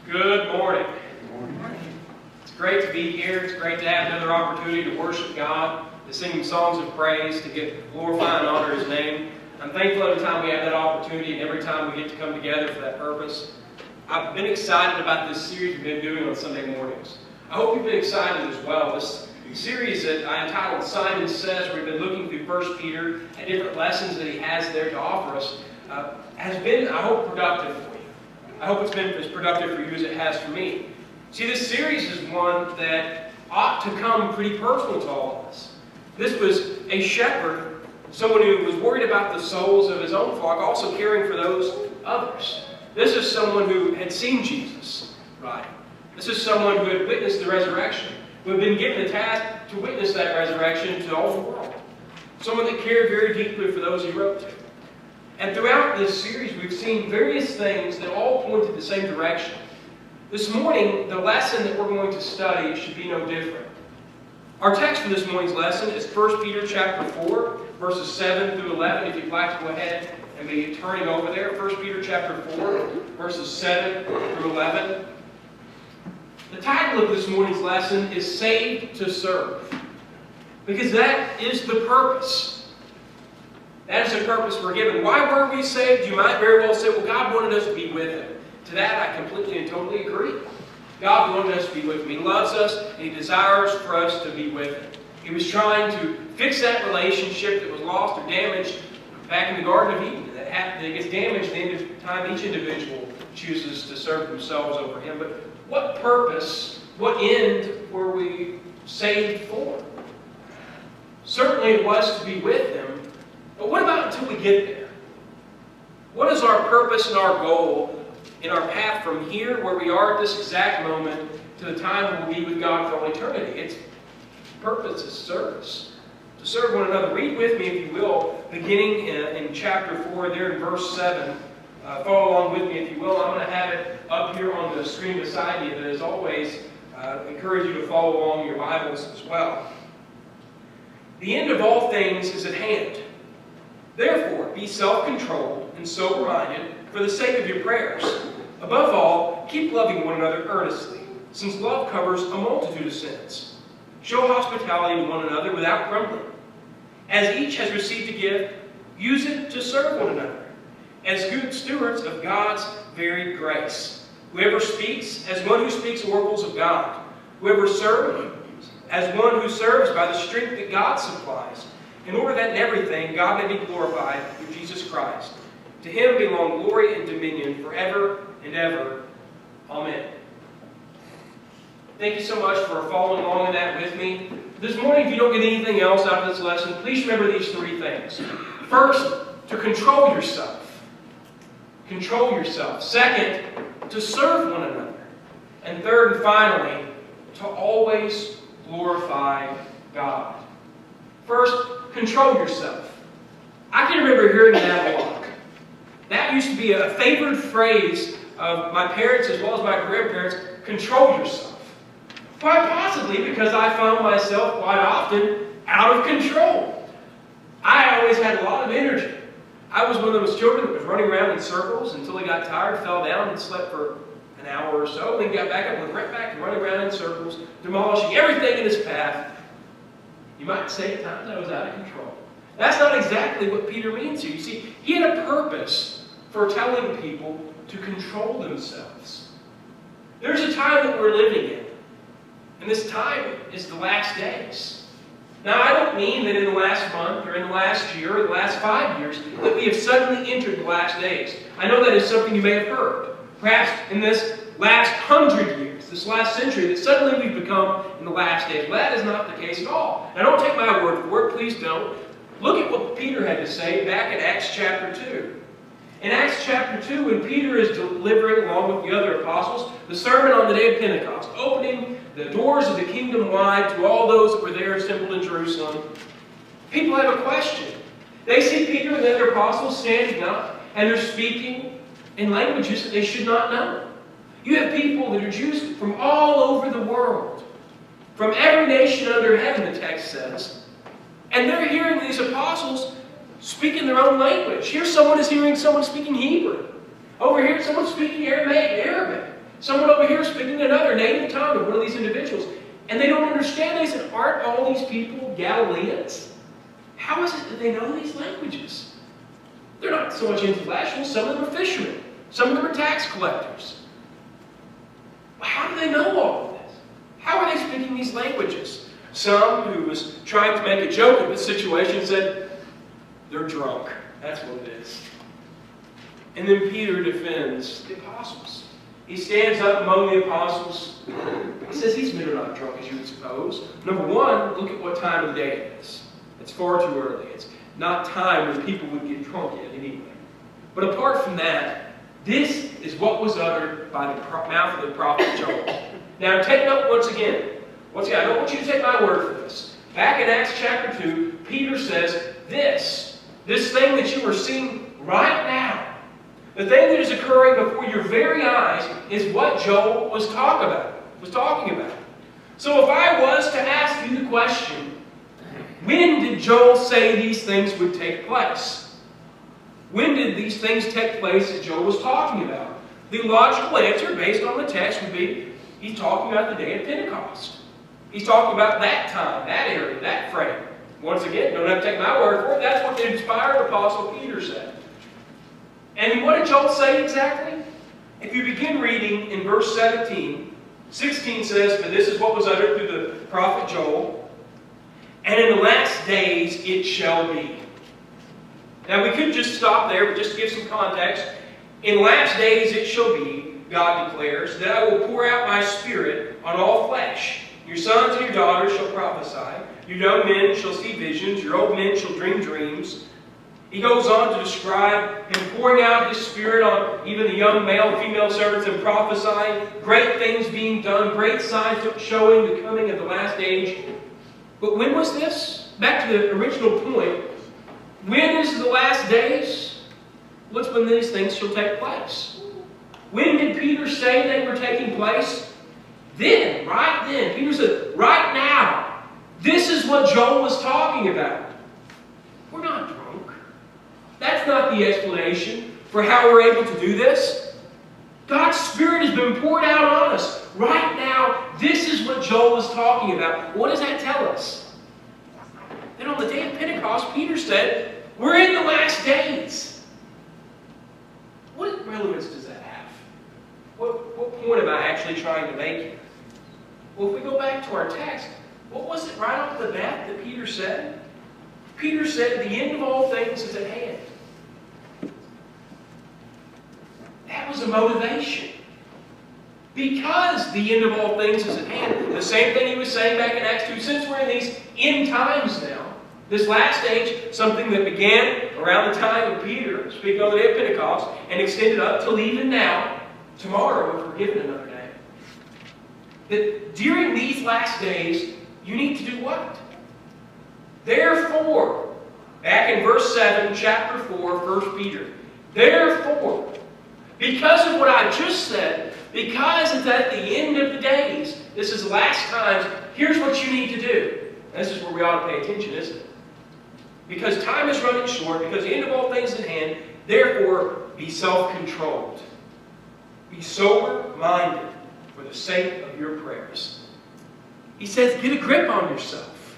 Good morning. It's great to be here. It's great to have another opportunity to worship God, to sing songs of praise, to get glorify and honor His name. I'm thankful every time we have that opportunity and every time we get to come together for that purpose. I've been excited about this series we've been doing on Sunday mornings. I hope you've been excited as well. This series that I entitled Simon Says, where we've been looking through 1 Peter and different lessons that he has there to offer us, has been, I hope, productive for you. I hope it's been as productive for you as it has for me. See, this series is one that ought to come pretty personal to all of us. This was a shepherd, someone who was worried about the souls of his own flock, also caring for those others. This is someone who had seen Jesus, right? This is someone who had witnessed the resurrection, who had been given the task to witness that resurrection to all the world. Someone that cared very deeply for those he wrote to. And throughout this series, we've seen various things that all point in the same direction. This morning, the lesson that we're going to study should be no different. Our text for this morning's lesson is 1 Peter chapter 4, verses 7 through 11. If you'd like to go ahead and be turning over there, 1 Peter chapter 4, verses 7 through 11. The title of this morning's lesson is Saved to Serve, because that is the purpose. That is the purpose we're given. Why were we saved? You might very well say, well, God wanted us to be with Him. To that, I completely and totally agree. God wanted us to be with Him. He loves us, and He desires for us to be with Him. He was trying to fix that relationship that was lost or damaged back in the Garden of Eden. That gets damaged the time each individual chooses to serve themselves over Him. But what purpose, what end were we saved for? Certainly it was to be with Him. But what about until we get there? What is our purpose and our goal in our path from here, where we are at this exact moment, to the time when we'll be with God for all eternity? Its purpose is service. To serve one another. Read with me, if you will, beginning in chapter 4, there in verse 7. Follow along with me, if you will. I'm going to have it up here on the screen beside you, but as always, encourage you to follow along your Bibles as well. The end of all things is at hand. Therefore, be self-controlled and sober-minded for the sake of your prayers. Above all, keep loving one another earnestly, since love covers a multitude of sins. Show hospitality to one another without grumbling. As each has received a gift, use it to serve one another, as good stewards of God's varied grace. Whoever speaks, as one who speaks oracles of God. Whoever serves, as one who serves by the strength that God supplies, in order that in everything God may be glorified through Jesus Christ. To Him belong glory and dominion forever and ever. Amen. Thank you so much for following along in that with me. This morning, if you don't get anything else out of this lesson, please remember these three things. First, to control yourself. Control yourself. Second, to serve one another. And third and finally, to always glorify God. First, control yourself. I can remember hearing that a lot. That used to be a favored phrase of my parents as well as my grandparents. Control yourself. Quite possibly because I found myself quite often out of control. I always had a lot of energy. I was one of those children that was running around in circles until he got tired, fell down, and slept for an hour or so, then got back up and went right back to running around in circles, demolishing everything in his path. You might say at times I was out of control. That's not exactly what Peter means here. You see, he had a purpose for telling people to control themselves. There's a time that we're living in, and this time is the last days. Now, I don't mean that in the last month or in the last year or the last 5 years that we have suddenly entered the last days. I know that is something you may have heard. Perhaps in this last 100 years, this last century, that suddenly we've become in the last days. Well, that is not the case at all. Now, don't take my word for it. Please don't. Look at what Peter had to say back in Acts chapter 2. In Acts chapter 2, when Peter is delivering, along with the other apostles, the sermon on the day of Pentecost, opening the doors of the kingdom wide to all those that were there assembled in Jerusalem, people have a question. They see Peter and the other apostles standing up, and they're speaking in languages that they should not know. You have people that are Jews from all over the world, from every nation under heaven, the text says, and they're hearing these apostles speak in their own language. Here someone is hearing someone speaking Hebrew. Over here someone speaking Arabic. Someone over here speaking another native tongue of one of these individuals. And they don't understand. They said, aren't all these people Galileans? How is it that they know these languages? They're not so much intellectual. Some of them are fishermen. Some of them are tax collectors. How do they know all of this? How are they speaking these languages? Some who was trying to make a joke of the situation said, they're drunk. That's what it is. And then Peter defends the apostles. He stands up among the apostles. He says these men are not drunk as you would suppose. Number one, look at what time of the day it is. It's far too early. It's not time when people would get drunk yet anyway. But apart from that, this is what was uttered by the mouth of the prophet Joel. Now take note once again. I don't want you to take my word for this. Back in Acts chapter 2, Peter says, this thing that you are seeing right now, the thing that is occurring before your very eyes is what Joel was talking about. So if I was to ask you the question, when did Joel say these things would take place? When did these things take place that Joel was talking about? The logical answer, based on the text, would be he's talking about the day of Pentecost. He's talking about that time, that area, that frame. Once again, don't have to take my word for it. That's what the inspired Apostle Peter said. And what did Joel say exactly? If you begin reading in verse 16 says, "But this is what was uttered through the prophet Joel, and in the last days it shall be." Now we could just stop there, but just to give some context. In the last days it shall be, God declares, that I will pour out my Spirit on all flesh. Your sons and your daughters shall prophesy. Your young men shall see visions. Your old men shall dream dreams. He goes on to describe Him pouring out His Spirit on even the young male and female servants and prophesying, great things being done, great signs showing the coming of the last age. But when was this? Back to the original point. When is the last days? What's when these things shall take place? When did Peter say they were taking place? Then, right then. Peter said, right now. This is what Joel was talking about. We're not drunk. That's not the explanation for how we're able to do this. God's Spirit has been poured out on us. Right now, this is what Joel was talking about. What does that tell us? Then on the day of Pentecost, Peter said, we're in the last days. What relevance does that have? What point am I actually trying to make here? Well, if we go back to our text, what was it right off the bat that Peter said? Peter said, the end of all things is at hand. That was a motivation. Because the end of all things is at hand. The same thing he was saying back in Acts 2. Since we're in these end times now, this last age, something that began around the time of Peter, speaking on the day of Pentecost, and extended up till even now, tomorrow, if we're given another day. That during these last days, you need to do what? Therefore, back in verse 7, chapter 4, 1 Peter. Therefore, because of what I just said, because it's at the end of the days, this is the last times, here's what you need to do. This is where we ought to pay attention, isn't it? Because time is running short, because the end of all things is at hand, therefore, be self-controlled. Be sober-minded for the sake of your prayers. He says, get a grip on yourself.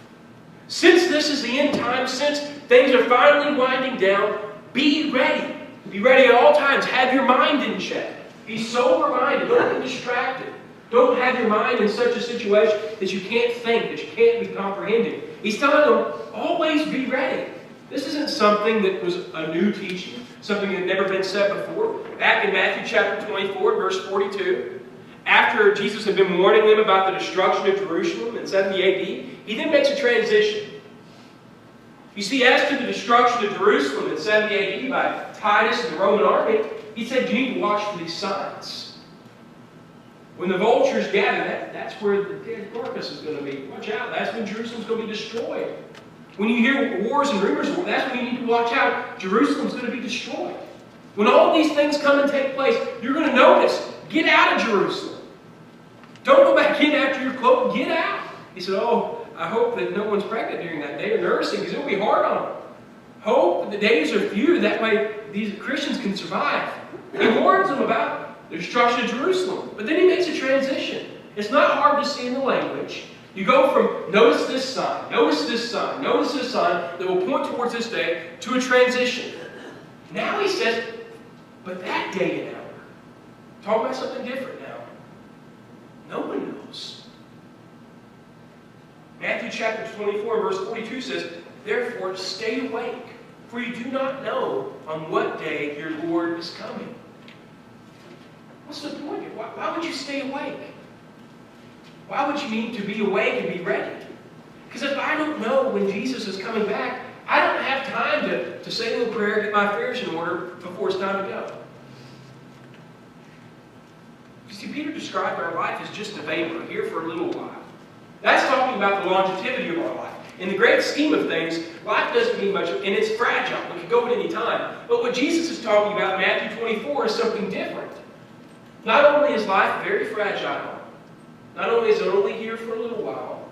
Since this is the end time, since things are finally winding down, be ready. Be ready at all times. Have your mind in check. Be sober-minded. Don't be distracted. Don't have your mind in such a situation that you can't think, that you can't be comprehending. He's telling them, always be ready. This isn't something that was a new teaching, something that had never been said before. Back in Matthew chapter 24, verse 42, after Jesus had been warning them about the destruction of Jerusalem in 70 AD, he then makes a transition. You see, as to the destruction of Jerusalem in 70 AD by Titus and the Roman army, he said you need to watch for these signs. When the vultures gather, that's where the dead carcass is going to be. Watch out, that's when Jerusalem's going to be destroyed. When you hear wars and rumors of war, that's when you need to watch out. Jerusalem's going to be destroyed. When all these things come and take place, you're going to notice, get out of Jerusalem. Don't go back in after your cloak, get out. He said, oh, I hope that no one's pregnant during that day or nursing, because it will be hard on them. Hope the days are few, that way these Christians can survive. He warns them about the destruction of Jerusalem. But then he makes a transition. It's not hard to see in the language. You go from notice this sign, notice this sign, notice this sign that will point towards this day, to a transition. Now he says, but that day and hour. Talking about something different now. No one knows. Matthew chapter 24 verse 42 says, therefore stay awake, for you do not know on what day your Lord is coming. What's the point? Why would you stay awake? Why would you need to be awake and be ready? Because if I don't know when Jesus is coming back, I don't have time to say a little prayer, get my affairs in order before it's time to go. You see, Peter described our life as just a vapor, here for a little while. That's talking about the longevity of our life. In the great scheme of things, life doesn't mean much, and it's fragile. It can go at any time. But what Jesus is talking about in Matthew 24 is something different. Not only is life very fragile, not only is it only here for a little while,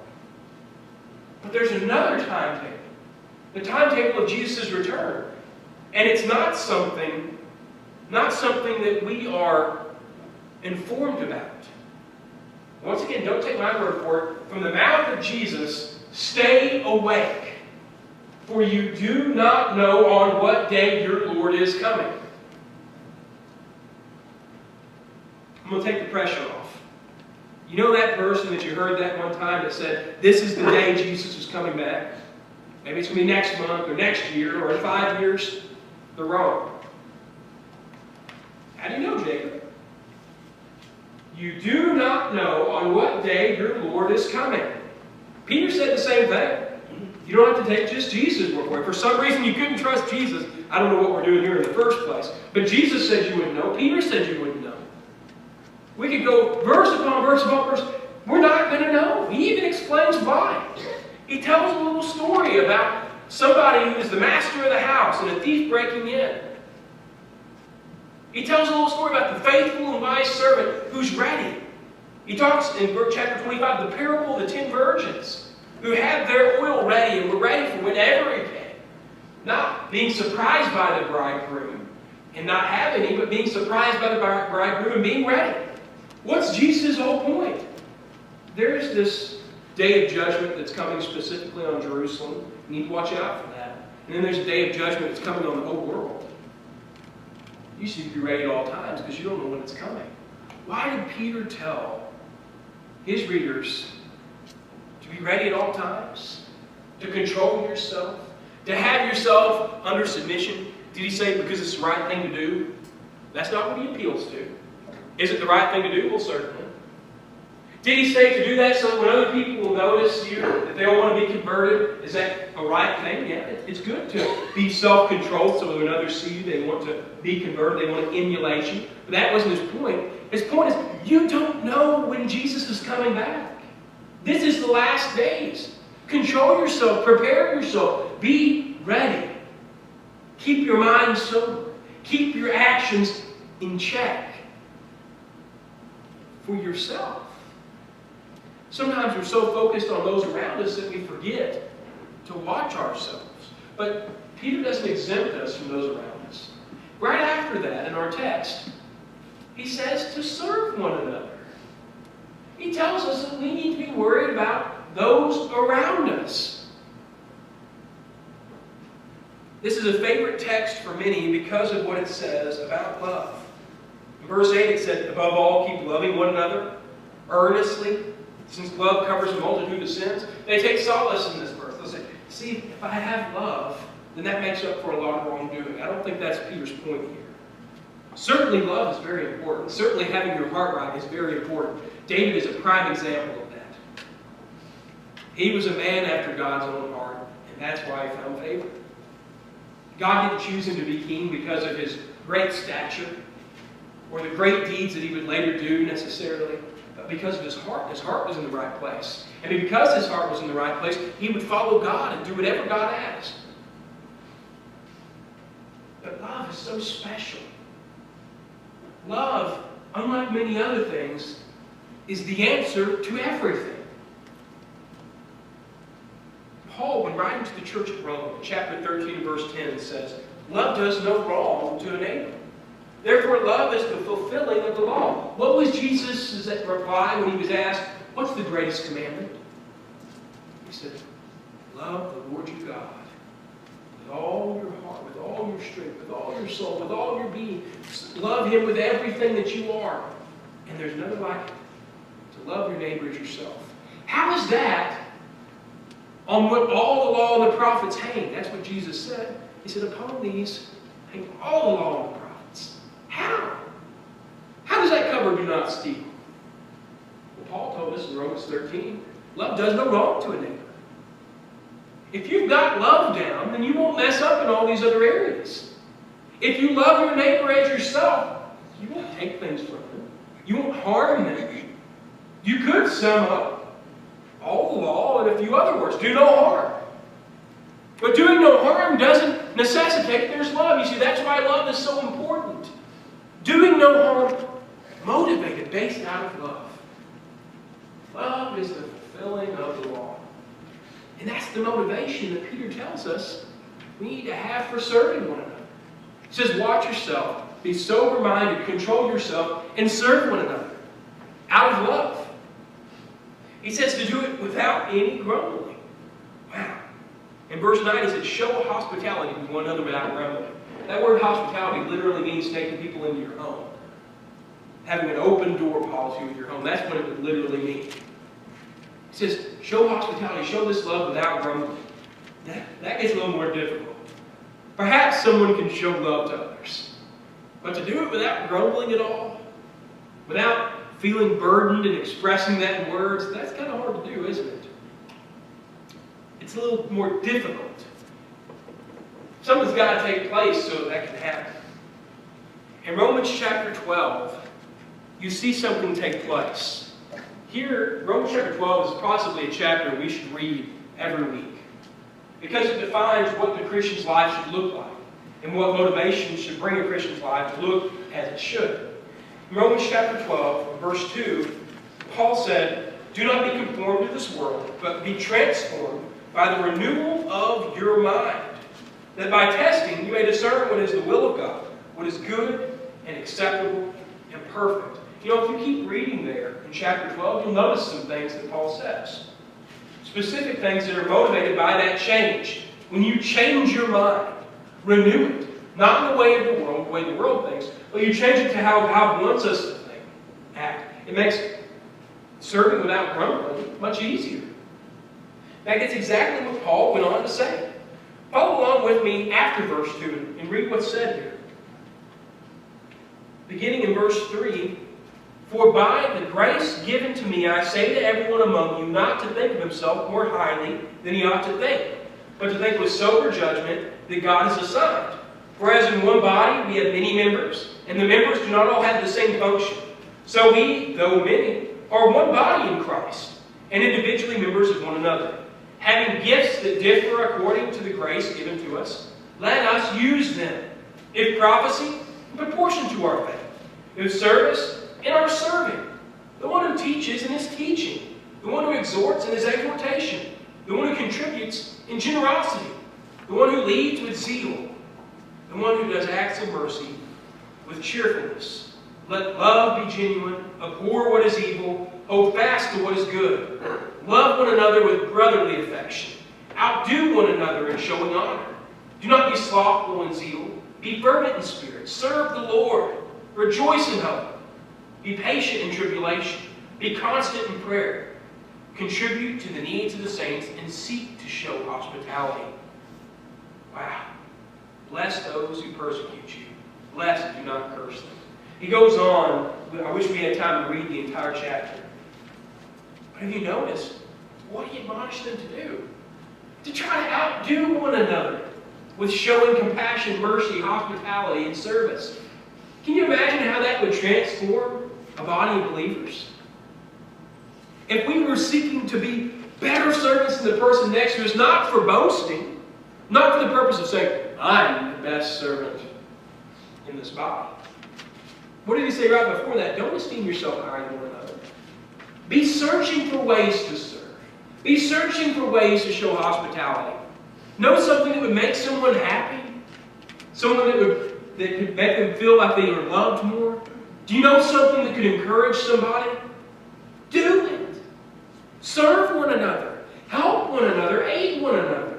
but there's another timetable. The timetable of Jesus' return. And it's not something that we are informed about. Once again, don't take my word for it. From the mouth of Jesus, stay awake, for you do not know on what day your Lord is coming. I'm going to take the pressure off. You know that person that you heard that one time that said, this is the day Jesus is coming back? Maybe it's going to be next month or next year or in 5 years. They're wrong. How do you know, Jacob? You do not know on what day your Lord is coming. Peter said the same thing. You don't have to take just Jesus' word for it. For some reason you couldn't trust Jesus. I don't know what we're doing here in the first place. But Jesus said you wouldn't know. Peter said you wouldn't know. We could go verse upon verse upon verse. We're not going to know. He even explains why. He tells a little story about somebody who is the master of the house and a thief breaking in. He tells a little story about the faithful and wise servant who's ready. He talks in chapter 25, the parable of the 10 virgins who had their oil ready and were ready for whenever it came. Not being surprised by the bridegroom and not having any, but being surprised by the bridegroom and being ready. What's Jesus' whole point? There's this day of judgment that's coming specifically on Jerusalem. You need to watch out for that. And then there's a day of judgment that's coming on the whole world. You should be ready at all times because you don't know when it's coming. Why did Peter tell his readers to be ready at all times? To control yourself? To have yourself under submission? Did he say because it's the right thing to do? That's not what he appeals to. Is it the right thing to do? Well, certainly. Did he say to do that so that when other people will notice you, that they'll want to be converted? Is that a right thing? Yeah, it's good to be self-controlled so when others see you, they want to be converted, they want to emulate you. But that wasn't his point. His point is, you don't know when Jesus is coming back. This is the last days. Control yourself, prepare yourself, be ready. Keep your mind sober. Keep your actions in check for yourself. Sometimes we're so focused on those around us that we forget to watch ourselves. But Peter doesn't exempt us from those around us. Right after that, in our text, he says to serve one another. He tells us that we need to be worried about those around us. This is a favorite text for many because of what it says about love. In verse 8 it said, above all, keep loving one another earnestly, since love covers a multitude of sins. They take solace in this verse. They'll say, see, if I have love, then that makes up for a lot of wrongdoing. I don't think that's Peter's point here. Certainly love is very important. Certainly having your heart right is very important. David is a prime example of that. He was a man after God's own heart, and that's why he found favor. God didn't choose him to be king because of his great stature or the great deeds that he would later do necessarily, but because of his heart. His heart was in the right place. And because his heart was in the right place, he would follow God and do whatever God asked. But love is so special. Love, unlike many other things, is the answer to everything. Paul, when writing to the church at Rome, in chapter 13, verse 10, says, love does no wrong to a neighbor. Therefore, love is the fulfilling of the law. reply when he was asked, what's the greatest commandment? He said, love the Lord your God with all your heart, with all your strength, with all your soul, with all your being. Love Him with everything that you are. And there's nothing like it. To love your neighbor as yourself. How is that on what all the law and the prophets hang? That's what Jesus said. He said, upon these hang all the law and the prophets. How? How does that cover do not steal? Well, Paul told us in Romans 13, love does no wrong to a neighbor. If you've got love down, then you won't mess up in all these other areas. If you love your neighbor as yourself, you won't take things from them. You won't harm them. You could sum up all the law in a few other words. Do no harm. But doing no harm doesn't necessitate there's love. You see, that's why love is so important. Doing no harm, motivated, based out of love. Love is the fulfilling of the law. And that's the motivation that Peter tells us we need to have for serving one another. He says, watch yourself, be sober-minded, control yourself, and serve one another out of love. He says to do it without any grumbling. Wow. In verse 9 he says, show hospitality to one another without grumbling. That word hospitality literally means taking people into your home. Having an open door policy with your home. That's what it would literally mean. He says, show hospitality, show this love without grumbling. That gets a little more difficult. Perhaps someone can show love to others. But to do it without grumbling at all, without feeling burdened and expressing that in words, that's kind of hard to do, isn't it? It's a little more difficult. Something's got to take place so that can happen. In Romans chapter 12, you see something take place. Here, Romans chapter 12 is possibly a chapter we should read every week, because it defines what the Christian's life should look like and what motivation should bring a Christian's life to look as it should. In Romans chapter 12, verse 2, Paul said, do not be conformed to this world, but be transformed by the renewal of your mind, that by testing you may discern what is the will of God, what is good and acceptable and perfect. You know, if you keep reading there in chapter 12, you'll notice some things that Paul says. Specific things that are motivated by that change. When you change your mind, renew it. Not in the way of the world, the way the world thinks, but you change it to how God wants us to think, act. It makes serving without grumbling much easier. That's exactly what Paul went on to say. Follow along with me after verse 2 and read what's said here. Beginning in verse 3, for by the grace given to me, I say to everyone among you not to think of himself more highly than he ought to think, but to think with sober judgment that God has assigned. For as in one body we have many members, and the members do not all have the same function. So we, though many, are one body in Christ, and individually members of one another. Having gifts that differ according to the grace given to us, let us use them. If prophecy, in proportion to our faith. If service, in our serving. The one who teaches in his teaching. The one who exhorts in his exhortation. The one who contributes in generosity. The one who leads with zeal. The one who does acts of mercy with cheerfulness. Let love be genuine. Abhor what is evil. Hold fast to what is good. Love one another with brotherly affection. Outdo one another in showing honor. Do not be slothful in zeal. Be fervent in spirit. Serve the Lord. Rejoice in hope. Be patient in tribulation. Be constant in prayer. Contribute to the needs of the saints and seek to show hospitality. Wow. Bless those who persecute you. Bless and do not curse them. He goes on. I wish we had time to read the entire chapter. But have you noticed what he admonished them to do? To try to outdo one another with showing compassion, mercy, hospitality, and service. Can you imagine how that would transform a body of believers? If we were seeking to be better servants than the person next to us, not for boasting, not for the purpose of saying, I'm the best servant in this body. What did he say right before that? Don't esteem yourself higher than one another. Be searching for ways to serve. Be searching for ways to show hospitality. Know something that would make someone happy? Someone that could make them feel like they were loved more? Do you know something that could encourage somebody? Serve one another. Help one another. Aid one another.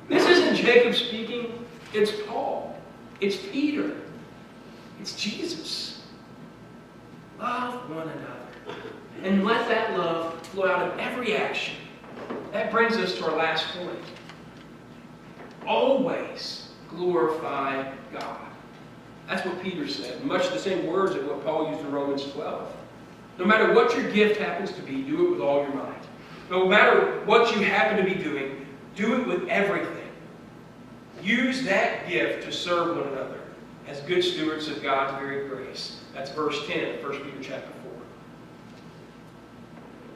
This isn't Jacob speaking. It's Paul. It's Peter. It's Jesus. Love one another. And let that love flow out of every action. That brings us to our last point. Always glorify God. That's what Peter said. Much the same words of what Paul used in Romans 12. No matter what your gift happens to be, do it with all your might. No matter what you happen to be doing, do it with everything. Use that gift to serve one another as good stewards of God's very grace. That's verse 10 of 1 Peter chapter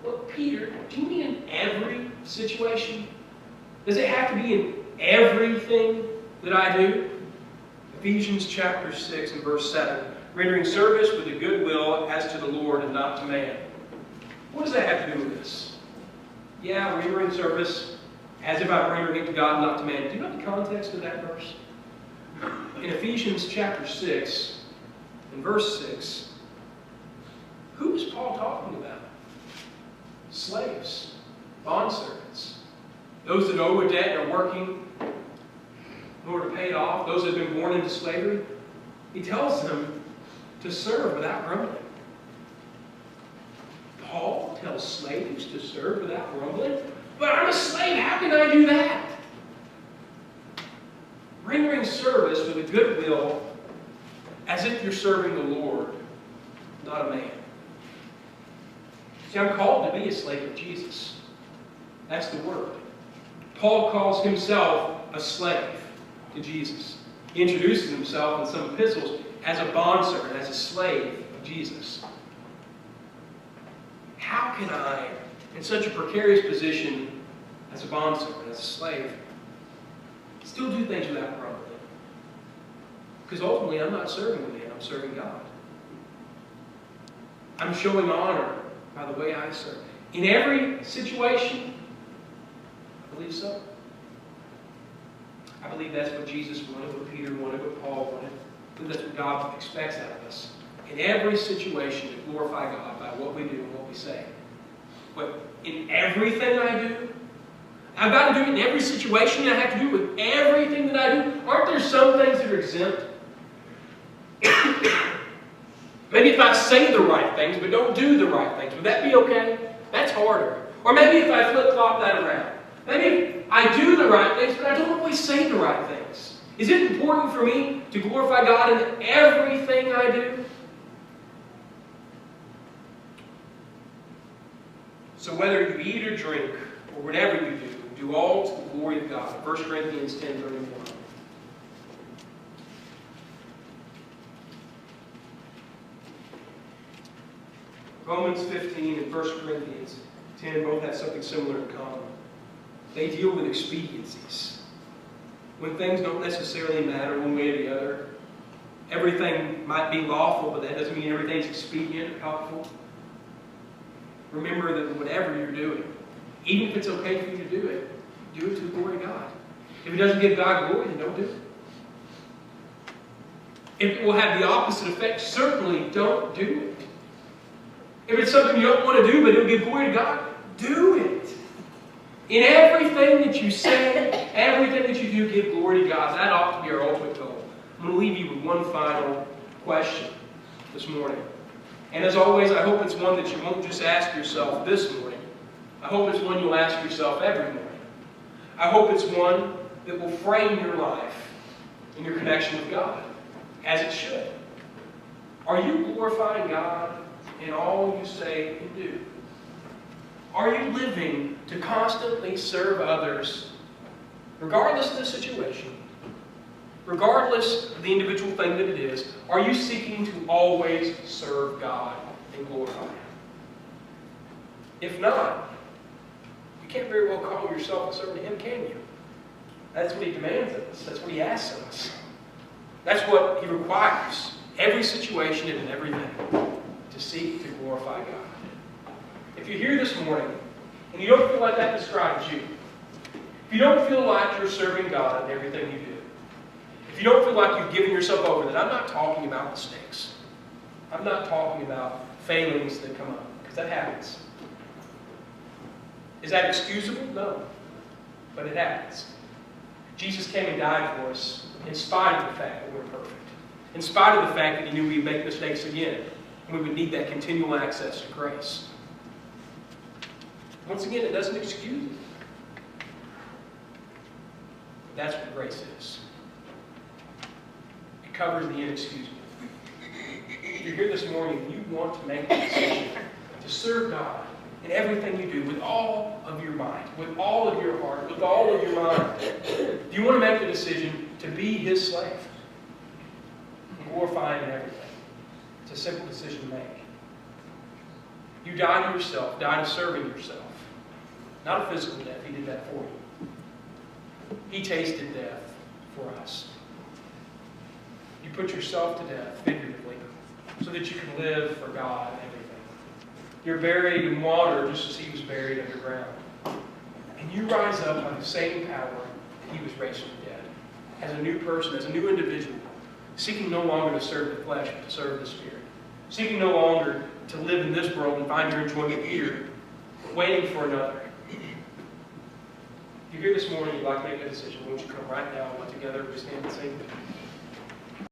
4. Well, Peter, do you mean in every situation? Does it have to be in everything that I do? Ephesians chapter 6 and verse 7. Rendering service with a good will as to the Lord and not to man. What does that have to do with this? Yeah, rendering service as if I'm rendering it to God and not to man. Do you know the context of that verse? In Ephesians chapter 6 and verse 6, who is Paul talking about? Slaves, bondservants, those that owe a debt and are working in order to pay it off, those that have been born into slavery. He tells them to serve without grumbling. Paul tells slaves to serve without grumbling? But I'm a slave, how can I do that? Rendering service with a good will as if you're serving the Lord, not a man. See, I'm called to be a slave of Jesus. That's the word. Paul calls himself a slave to Jesus. He introduces himself in some epistles as a bondservant, as a slave of Jesus. How can I, in such a precarious position as a bondservant, as a slave, still do things without grumbling? Because ultimately I'm not serving the man, I'm serving God. I'm showing honor by the way I serve. In every situation, I believe so. I believe that's what Jesus wanted, what Peter wanted, what Paul wanted. I believe that's what God expects out of us. In every situation, to glorify God by what we do and what we say. But in everything I do, I've got to do it in every situation. I have to do it with everything that I do. Aren't there some things that are exempt? Maybe if I say the right things, but don't do the right things, would that be okay? That's harder. Or maybe if I flip-flop that around. Maybe I do the right things, but I don't always say the right things. Is it important for me to glorify God in everything I do? So whether you eat or drink, or whatever you do all to the glory of God. 1 Corinthians 10:31. Romans 15 and 1 Corinthians 10 both have something similar in common. They deal with expediencies. When things don't necessarily matter one way or the other, everything might be lawful, but that doesn't mean everything's expedient or helpful. Remember that whatever you're doing, even if it's okay for you to do it to the glory of God. If it doesn't give God glory, then don't do it. If it will have the opposite effect, certainly don't do it. If it's something you don't want to do, but it'll give glory to God, do it. In everything that you say, everything that you do, give glory to God. That ought to be our ultimate goal. I'm going to leave you with one final question this morning. And as always, I hope it's one that you won't just ask yourself this morning. I hope it's one you'll ask yourself every morning. I hope it's one that will frame your life in your connection with God, as it should. Are you glorifying God in all you say and do? Are you living to constantly serve others, regardless of the situation, regardless of the individual thing that it is? Are you seeking to always serve God and glorify Him? If not, you can't very well call yourself a servant to Him, can you? That's what He demands of us. That's what He asks of us. That's what He requires. Every situation and in everything, to seek to glorify God. If you're here this morning and you don't feel like that describes you, if you don't feel like you're serving God in everything you do, if you don't feel like you've given yourself over, then I'm not talking about mistakes. I'm not talking about failings that come up, because that happens. Is that excusable? No. But it happens. Jesus came and died for us in spite of the fact that we're perfect. In spite of the fact that He knew we'd make mistakes again. And we would need that continual access to grace. Once again, it doesn't excuse it. But that's what grace is. It covers the inexcusable. If you're here this morning and you want to make the decision to serve God in everything you do with all of your mind, with all of your heart, with all of your mind, if you want to make the decision to be His slave, glorify Him in everything, it's a simple decision to make. You die to yourself, die to serving yourself. Not a physical death, He did that for you. He tasted death for us. You put yourself to death, figuratively, so that you can live for God and everything. You're buried in water just as He was buried underground. And you rise up by the same power that He was raised from the dead. As a new person, as a new individual, seeking no longer to serve the flesh, but to serve the Spirit. Seeking no longer to live in this world and find your enjoyment here, but waiting for another. If you're here this morning and you'd like to make a decision, won't you come right now, together, we stand and sing.